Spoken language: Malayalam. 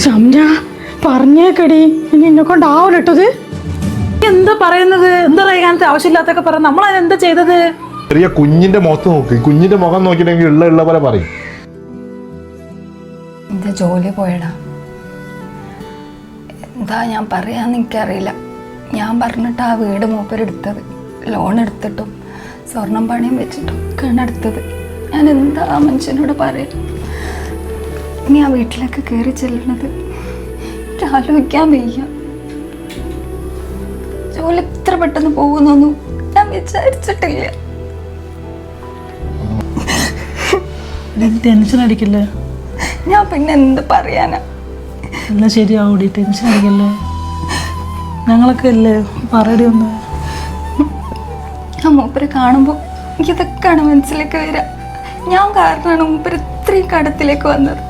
സംജ പറഞ്ഞേക്കടി ഇനി എന്നെ കൊണ്ടാവൂലട്ടത്. എന്താ പറയുന്നത്? എന്താ പറയാനത്തെ ആവശ്യമില്ലാത്തൊക്കെ പറയാം. നമ്മൾ അതിനെന്താ ചെയ്തത്? ചെറിയ കുഞ്ഞിന്റെ മുഖത്ത് നോക്ക്, കുഞ്ഞിന്റെ മുഖം നോക്കിയിട്ടെങ്കിൽ ഉള്ള പോലെ പറയും. എൻ്റെ ജോലി പോയടാ. എന്താ ഞാൻ പറയാന്ന് എനിക്കറിയില്ല. ഞാൻ പറഞ്ഞിട്ട് ആ വീട് മൂപ്പരെടുത്തത്, ലോൺ എടുത്തിട്ടും സ്വർണം പണിയും വെച്ചിട്ടും ഒക്കെയാണ് എടുത്തത്. ഞാൻ എന്താ ആ മനുഷ്യനോട് പറയാം? ഇനി ആ വീട്ടിലേക്ക് കയറി ചെല്ലുന്നത് എനിക്ക് ആലോചിക്കാൻ വയ്യ. ജോലി ഇത്ര പെട്ടെന്ന് പോകുന്നൊന്നും ഞാൻ വിചാരിച്ചിട്ടില്ല. ടെൻഷൻ അടിക്കില്ലേ? ഞാൻ പിന്നെ എന്ത് പറയാനാ? എല്ലാം ശരിയാവൂടി, ടെൻഷൻ അടിക്കല്ലേ. ഞങ്ങളൊക്കെ അല്ലേ, പറയടി ഒന്ന്. ആ മൂപ്പരെ കാണുമ്പോൾ എനിക്കിതൊക്കെയാണ് മനസ്സിലേക്ക് വരിക. ഞാൻ കാരണമാണ് മൂപ്പര് ഇത്രയും കടത്തിലേക്ക് വന്നത്.